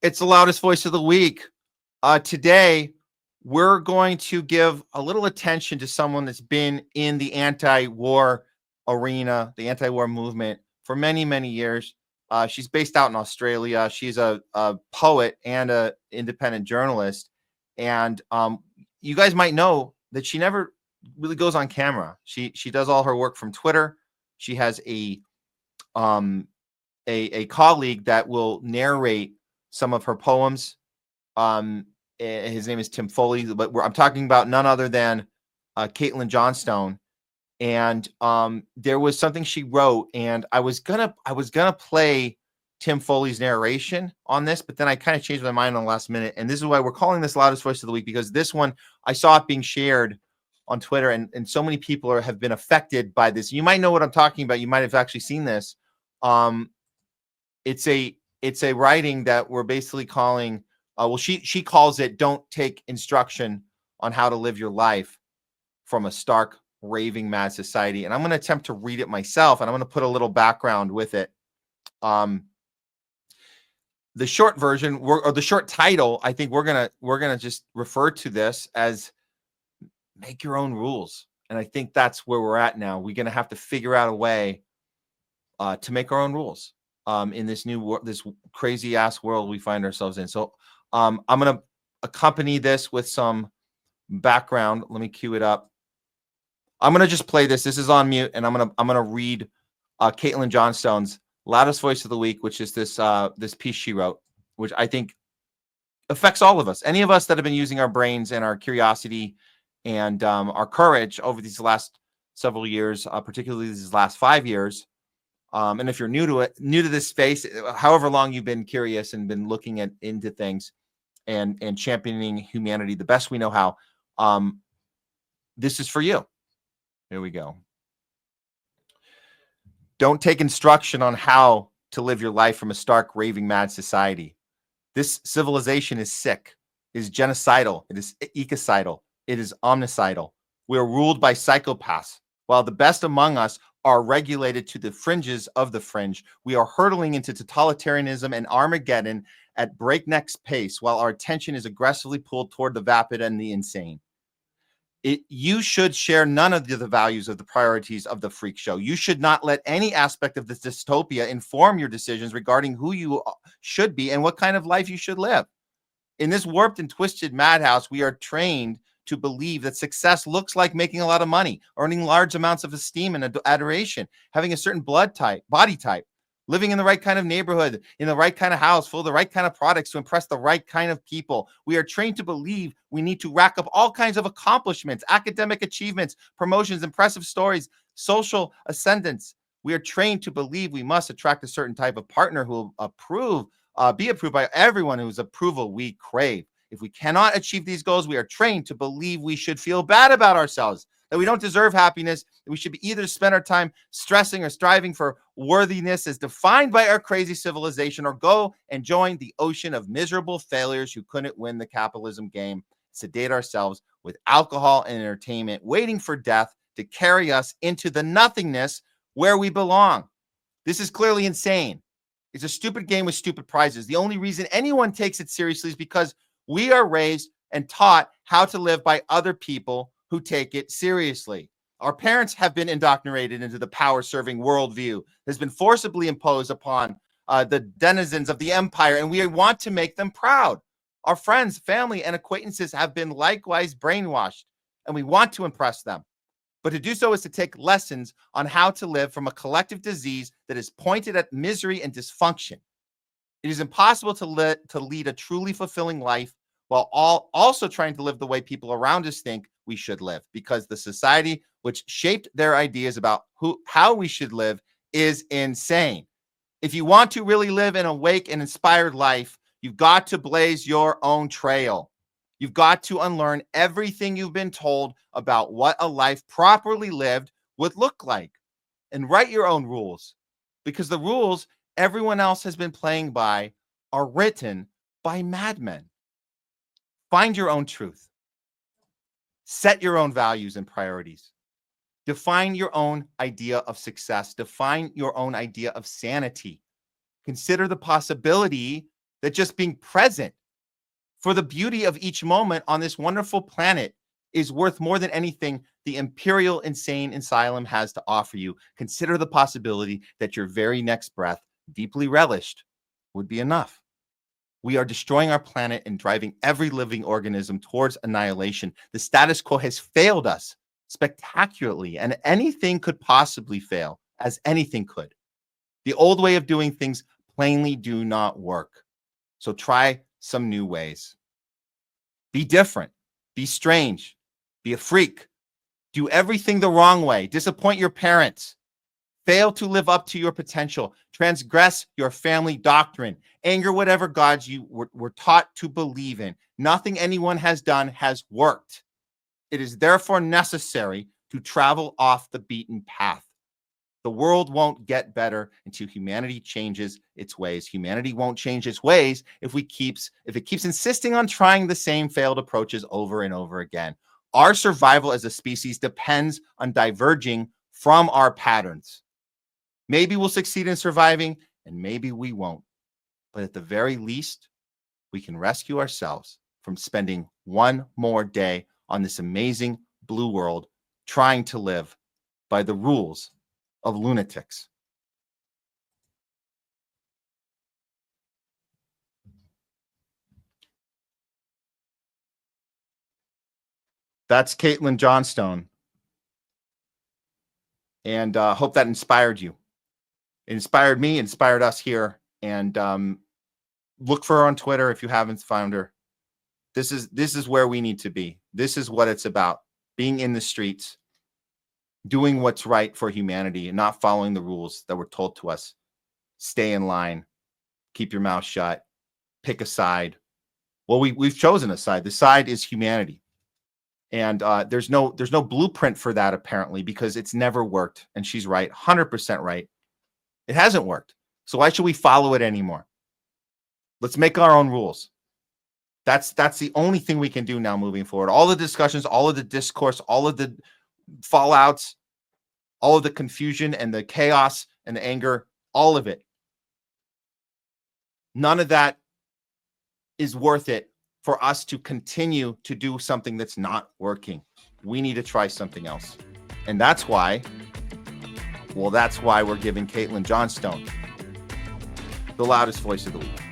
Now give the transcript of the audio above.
It's the loudest voice of the week. Today, we're going to give a little attention to someone that's been in the anti-war arena, the anti-war movement for many, many years. She's based out in Australia. She's a poet and an independent journalist. And you guys might know that she never really goes on camera. She does all her work from Twitter. She has a colleague that will narrate some of her poems. His name is Tim Foley, but I'm talking about none other than Caitlin Johnstone. And there was something she wrote, and I was gonna play Tim Foley's narration on this, but then I kind of changed my mind on the last minute. And this is why we're calling this Loudest Voice of the Week, because this one, I saw it being shared on Twitter, and so many people have been affected by this. You might know what I'm talking about. You might have actually seen this. It's a writing that we're basically calling, she calls it, don't take instruction on how to live your life from a stark, raving mad society. And I'm going to attempt to read it myself, and I'm going to put a little background with it. The short version, or the short title, I think we're gonna just refer to this as "Make Your Own Rules." And I think that's where we're at now. We're going to have to figure out a way to make our own rules in this this crazy ass world we find ourselves in. So I'm going to accompany this with some background. Let me cue it up. I'm going to just play this. This is on mute, and I'm going to read Caitlin Johnstone's Loudest Voice of the Week, which is this piece she wrote, which I think affects all of us. Any of us that have been using our brains and our curiosity and our courage over these last several years, particularly these last 5 years. And if you're new to this space, however long you've been curious and been looking into things and championing humanity the best we know how, this is for you. Here we go. Don't take instruction on how to live your life from a stark, raving mad society. This civilization is sick, it is genocidal, it is ecocidal, it is omnicidal. We are ruled by psychopaths. While the best among us are regulated to the fringes of the fringe, we are hurtling into totalitarianism and Armageddon at breakneck pace, while our attention is aggressively pulled toward the vapid and the insane. You should share none of the values of the priorities of the freak show. You should not let any aspect of this dystopia inform your decisions regarding who you should be and what kind of life you should live. In this warped and twisted madhouse, we are trained to believe that success looks like making a lot of money, earning large amounts of esteem and adoration, having a certain body type, living in the right kind of neighborhood, in the right kind of house, full of the right kind of products to impress the right kind of people. We are trained to believe we need to rack up all kinds of accomplishments, academic achievements, promotions, impressive stories, social ascendance. We are trained to believe we must attract a certain type of partner who will be approved by everyone whose approval we crave. If we cannot achieve these goals, we are trained to believe we should feel bad about ourselves, that we don't deserve happiness, that we should either spend our time stressing or striving for worthiness as defined by our crazy civilization, or go and join the ocean of miserable failures who couldn't win the capitalism game, sedate ourselves with alcohol and entertainment, waiting for death to carry us into the nothingness where we belong. This is clearly insane. It's a stupid game with stupid prizes. The only reason anyone takes it seriously is because we are raised and taught how to live by other people who take it seriously. Our parents have been indoctrinated into the power-serving worldview that has been forcibly imposed upon the denizens of the empire, and we want to make them proud. Our friends, family, and acquaintances have been likewise brainwashed, and we want to impress them. But to do so is to take lessons on how to live from a collective disease that is pointed at misery and dysfunction. It is impossible to lead a truly fulfilling life while also trying to live the way people around us think we should live, because the society which shaped their ideas about how we should live is insane. If you want to really live an awake and inspired life, you've got to blaze your own trail. You've got to unlearn everything you've been told about what a life properly lived would look like, and write your own rules, because the rules everyone else has been playing by are written by madmen. Find your own truth. Set your own values and priorities. Define your own idea of success. Define your own idea of sanity. Consider the possibility that just being present for the beauty of each moment on this wonderful planet is worth more than anything the imperial insane asylum has to offer you. Consider the possibility that your very next breath, deeply relished, would be enough. We are destroying our planet and driving every living organism towards annihilation. The status quo has failed us spectacularly, and anything could possibly fail, as anything could. The old way of doing things plainly do not work. So try some new ways. Be different. Be strange. Be a freak. Do everything the wrong way. Disappoint your parents. Fail to live up to your potential. Transgress your family doctrine. Anger whatever gods you were taught to believe in. Nothing anyone has done has worked. It is therefore necessary to travel off the beaten path. The world won't get better until humanity changes its ways. Humanity won't change its ways if it keeps insisting on trying the same failed approaches over and over again. Our survival as a species depends on diverging from our patterns. Maybe we'll succeed in surviving, and maybe we won't. But at the very least, we can rescue ourselves from spending one more day on this amazing blue world trying to live by the rules of lunatics. That's Caitlin Johnstone. And hope that inspired you. It inspired me, inspired us here. And look for her on Twitter if you haven't found her. This is where we need to be. This is what it's about. Being in the streets, doing what's right for humanity and not following the rules that were told to us. Stay in line, keep your mouth shut, pick a side. Well, we've chosen a side. The side is humanity. And there's no blueprint for that, apparently, because it's never worked. And she's right, 100% right. It hasn't worked. So why should we follow it anymore? Let's make our own rules. That's the only thing we can do now moving forward. All the discussions, all of the discourse, all of the fallouts, all of the confusion and the chaos and the anger, all of it. None of that is worth it for us to continue to do something that's not working. We need to try something else. And that's why we're giving Caitlin Johnstone the loudest voice of the week.